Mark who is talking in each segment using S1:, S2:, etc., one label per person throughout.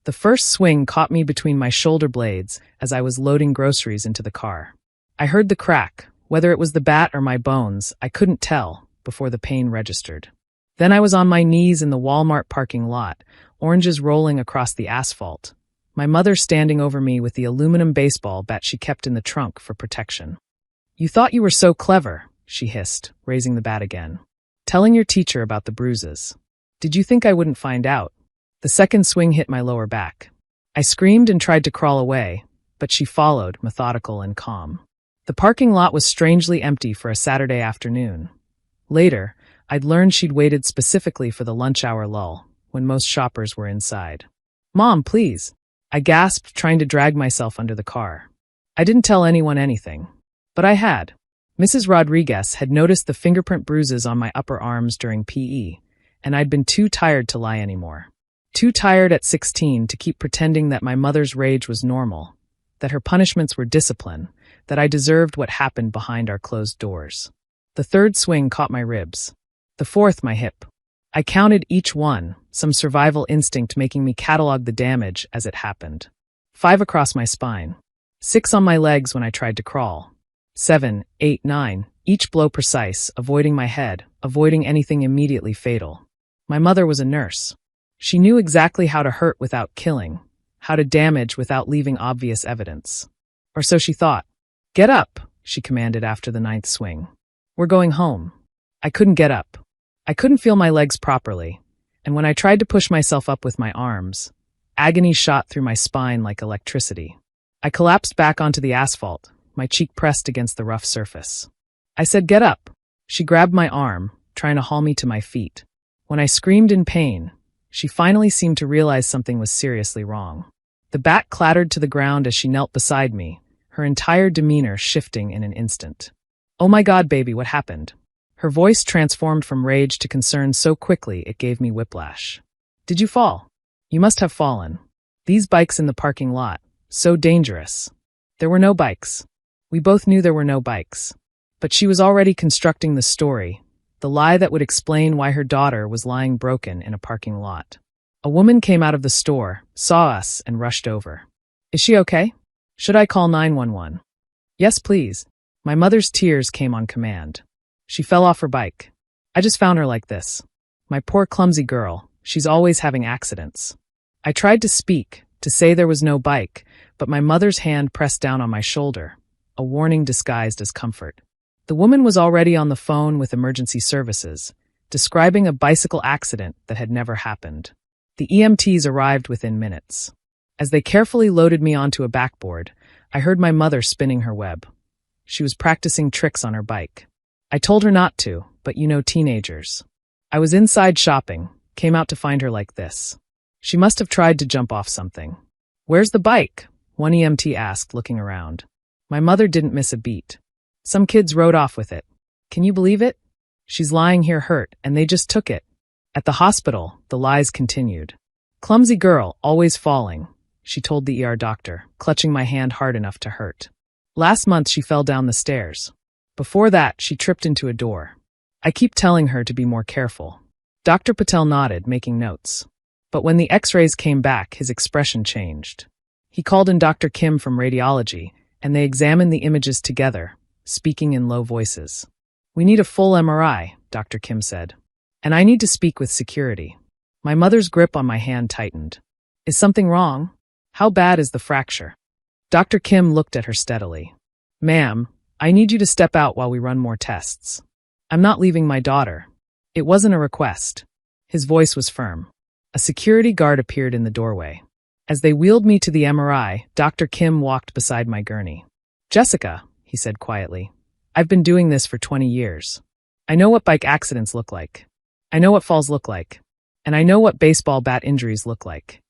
S1: The first swing caught me between my shoulder blades as I was loading groceries into the car. I heard the crack. Whether it was the bat or my bones, I couldn't tell before the pain registered. Then I was on my knees in the Walmart parking lot, oranges rolling across the asphalt. My mother standing over me with the aluminum baseball bat she kept in the trunk for protection. "You thought you were so clever," she hissed, raising the bat again. "Telling your teacher about the bruises. Did you think I wouldn't find out?" The second swing hit my lower back. I screamed and tried to crawl away, but she followed, methodical and calm. The parking lot was strangely empty for a Saturday afternoon. Later, I'd learned she'd waited specifically for the lunch hour lull, when most shoppers were inside. "Mom, please," I gasped, trying to drag myself under the car. I didn't tell anyone anything. But I had. Mrs. Rodriguez had noticed the fingerprint bruises on my upper arms during PE, and I'd been too tired to lie anymore. Too tired at 16 to keep pretending that my mother's rage was normal, that her punishments were discipline, that I deserved what happened behind our closed doors. The third swing caught my ribs. The fourth, my hip. I counted each one, some survival instinct making me catalog the damage as it happened. 5 across my spine. 6 on my legs when I tried to crawl. 7, 8, 9, each blow precise, avoiding my head, avoiding anything immediately fatal. My mother was a nurse. She knew exactly how to hurt without killing, how to damage without leaving obvious evidence. Or so she thought. "Get up," she commanded after the 9th swing. "We're going home." I couldn't get up. I couldn't feel my legs properly, and when I tried to push myself up with my arms, agony shot through my spine like electricity. I collapsed back onto the asphalt, my cheek pressed against the rough surface. I said, "Get up." She grabbed my arm, trying to haul me to my feet. When I screamed in pain, she finally seemed to realize something was seriously wrong. The bat clattered to the ground as she knelt beside me, her entire demeanor shifting in an instant. "Oh my God, baby, what happened?" Her voice transformed from rage to concern so quickly it gave me whiplash. "Did you fall? You must have fallen. These bikes in the parking lot, so dangerous." There were no bikes. We both knew there were no bikes. But she was already constructing the story, the lie that would explain why her daughter was lying broken in a parking lot. A woman came out of the store, saw us, and rushed over. "Is she okay? Should I call 911? "Yes, please." My mother's tears came on command. She fell off her bike. "I just found her like this. My poor clumsy girl, she's always having accidents." I tried to speak, to say there was no bike, but my mother's hand pressed down on my shoulder, a warning disguised as comfort. The woman was already on the phone with emergency services, describing a bicycle accident that had never happened. The EMTs arrived within minutes. As they carefully loaded me onto a backboard, I heard my mother spinning her web. She was practicing tricks on her bike. I told her not to, but you know teenagers. I was inside shopping, came out to find her like this. She must have tried to jump off something. "Where's the bike?" one EMT asked, looking around. My mother didn't miss a beat. "Some kids rode off with it. Can you believe it? She's lying here hurt, and they just took it." At the hospital, the lies continued. "Clumsy girl, always falling," she told the ER doctor, clutching my hand hard enough to hurt. "Last month she fell down the stairs. Before that, she tripped into a door. I keep telling her to be more careful." Dr. Patel nodded, making notes. But when the x-rays came back, his expression changed. He called in Dr. Kim from radiology, and they examined the images together, speaking in low voices. "We need a full MRI, Dr. Kim said. And I need to speak with security." My mother's grip on my hand tightened. "Is something wrong? How bad is the fracture?" Dr. Kim looked at her steadily. "Ma'am, I need you to step out while we run more tests. I'm not leaving my daughter." It wasn't a request. His voice was firm. A security guard appeared in the doorway. As they wheeled me to the MRI, Dr. Kim walked beside my gurney. "Jessica," he said quietly, "I've been doing this for 20 years. I know what bike accidents look like. I know what falls look like. And I know what baseball bat injuries look like."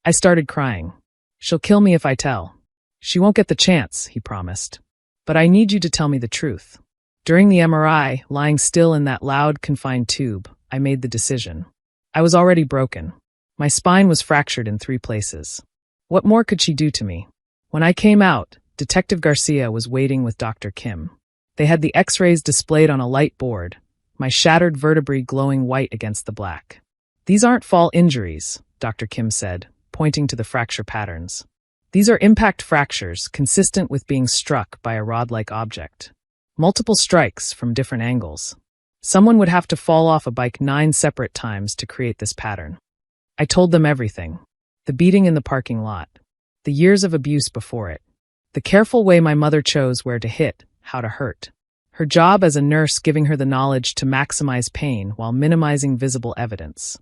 S1: I started crying. "She'll kill me if I tell." "She won't get the chance," he promised. "But I need you to tell me the truth." During the MRI, lying still in that loud, confined tube, I made the decision. I was already broken. My spine was fractured in 3 places. What more could she do to me? When I came out, Detective Garcia was waiting with Dr. Kim. They had the x-rays displayed on a light board, my shattered vertebrae glowing white against the black. "These aren't fall injuries," Dr. Kim said, pointing to the fracture patterns. These are impact fractures consistent with being struck by a rod-like object. Multiple strikes from different angles. Someone would have to fall off a bike 9 separate times to create this pattern. I told them everything. The beating in the parking lot. The years of abuse before it. The careful way my mother chose where to hit, how to hurt. Her job as a nurse giving her the knowledge to maximize pain while minimizing visible evidence.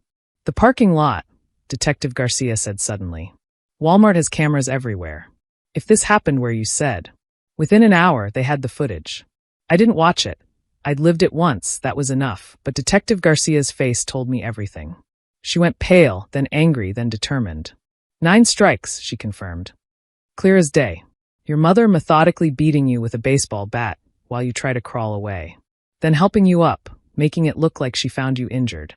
S1: The parking lot, Detective Garcia said suddenly. Walmart has cameras everywhere. If this happened where you said. Within an hour, they had the footage. I didn't watch it. I'd lived it once, that was enough, but Detective Garcia's face told me everything. She went pale, then angry, then determined. 9 strikes, she confirmed. Clear as day. Your mother methodically beating you with a baseball bat while you try to crawl away. Then helping you up, making it look like she found you injured.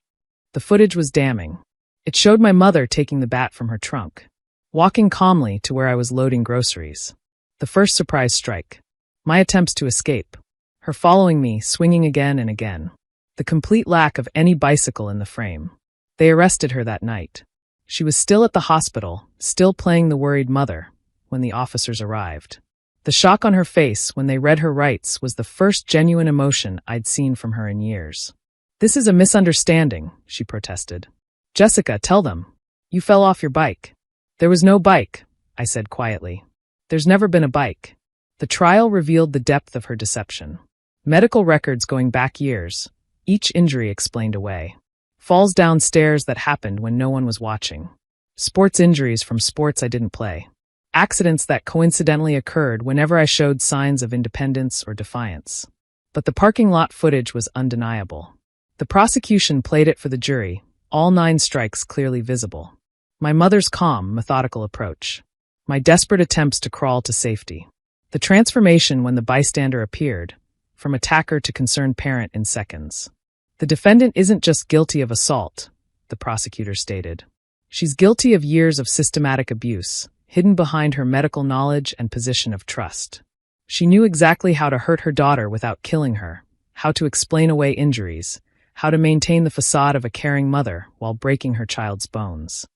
S1: The footage was damning. It showed my mother taking the bat from her trunk, walking calmly to where I was loading groceries. The first surprise strike. My attempts to escape. Her following me, swinging again and again. The complete lack of any bicycle in the frame. They arrested her that night. She was still at the hospital, still playing the worried mother, when the officers arrived. The shock on her face when they read her rights was the first genuine emotion I'd seen from her in years. This is a misunderstanding, she protested. Jessica, tell them. You fell off your bike. There was no bike, I said quietly. There's never been a bike. The trial revealed the depth of her deception. Medical records going back years, each injury explained away. Falls down stairs that happened when no one was watching. Sports injuries from sports I didn't play. Accidents that coincidentally occurred whenever I showed signs of independence or defiance. But the parking lot footage was undeniable. The prosecution played it for the jury, all 9 strikes clearly visible. My mother's calm, methodical approach. My desperate attempts to crawl to safety. The transformation when the bystander appeared, from attacker to concerned parent in seconds. The defendant isn't just guilty of assault, the prosecutor stated. She's guilty of years of systematic abuse, hidden behind her medical knowledge and position of trust. She knew exactly how to hurt her daughter without killing her, how to explain away injuries, how to maintain the facade of a caring mother while breaking her child's bones.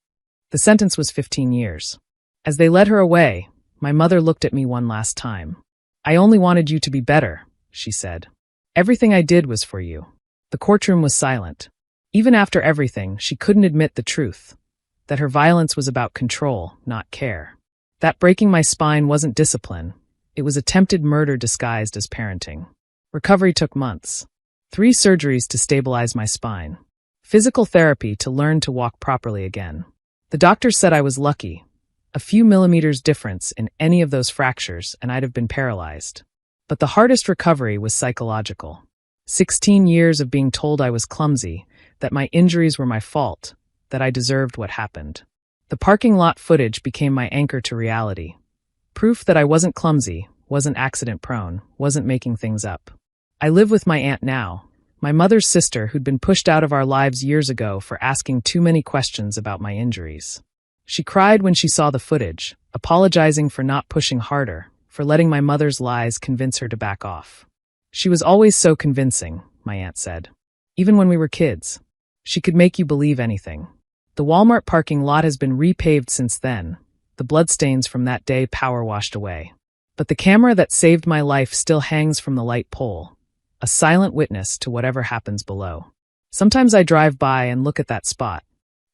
S1: The sentence was 15 years. As they led her away, my mother looked at me one last time. I only wanted you to be better, she said. Everything I did was for you. The courtroom was silent. Even after everything, she couldn't admit the truth, that her violence was about control, not care. That breaking my spine wasn't discipline. It was attempted murder disguised as parenting. Recovery took months. 3 surgeries to stabilize my spine. Physical therapy to learn to walk properly again. The doctor said I was lucky. A few millimeters difference in any of those fractures and I'd have been paralyzed. But the hardest recovery was psychological. 16 years of being told I was clumsy, that my injuries were my fault, that I deserved what happened. The parking lot footage became my anchor to reality. Proof that I wasn't clumsy, wasn't accident-prone, wasn't making things up. I live with my aunt now, my mother's sister who'd been pushed out of our lives years ago for asking too many questions about my injuries. She cried when she saw the footage, apologizing for not pushing harder, for letting my mother's lies convince her to back off. She was always so convincing, my aunt said. Even when we were kids. She could make you believe anything. The Walmart parking lot has been repaved since then, the bloodstains from that day power washed away. But the camera that saved my life still hangs from the light pole, a silent witness to whatever happens below. Sometimes I drive by and look at that spot,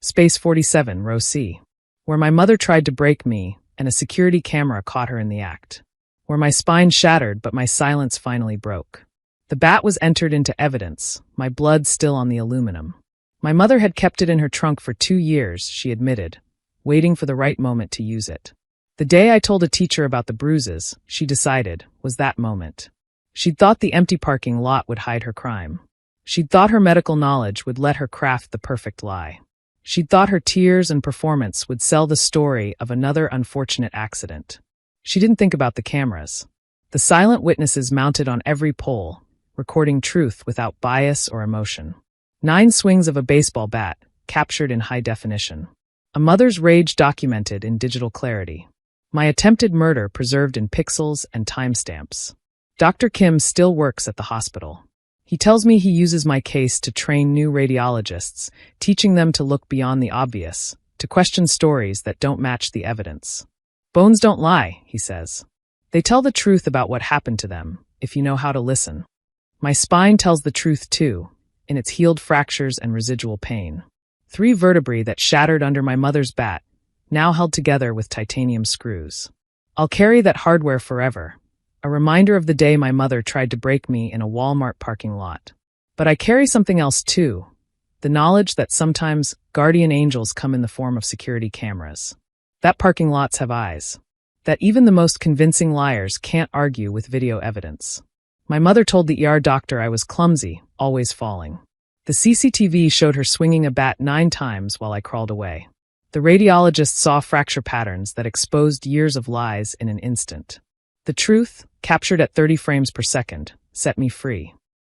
S1: Space 47, Row C, where my mother tried to break me and a security camera caught her in the act. Where my spine shattered but my silence finally broke. The bat was entered into evidence, my blood still on the aluminum. My mother had kept it in her trunk for 2 years, she admitted, waiting for the right moment to use it. The day I told a teacher about the bruises, she decided, was that moment. She'd thought the empty parking lot would hide her crime. She'd thought her medical knowledge would let her craft the perfect lie. She'd thought her tears and performance would sell the story of another unfortunate accident. She didn't think about the cameras. The silent witnesses mounted on every pole, recording truth without bias or emotion. 9 swings of a baseball bat, captured in high definition. A mother's rage documented in digital clarity. My attempted murder preserved in pixels and timestamps. Dr. Kim still works at the hospital. He tells me he uses my case to train new radiologists, teaching them to look beyond the obvious, to question stories that don't match the evidence. Bones don't lie, he says. They tell the truth about what happened to them, if you know how to listen. My spine tells the truth too, in its healed fractures and residual pain. 3 vertebrae that shattered under my mother's bat, now held together with titanium screws. I'll carry that hardware forever, a reminder of the day my mother tried to break me in a Walmart parking lot. But I carry something else too, the knowledge that sometimes guardian angels come in the form of security cameras. That parking lots have eyes. That even the most convincing liars can't argue with video evidence. My mother told the ER doctor I was clumsy, always falling. The CCTV showed her swinging a bat 9 times while I crawled away. The radiologist saw fracture patterns that exposed years of lies in an instant. The truth, captured at 30 frames per second, set me free.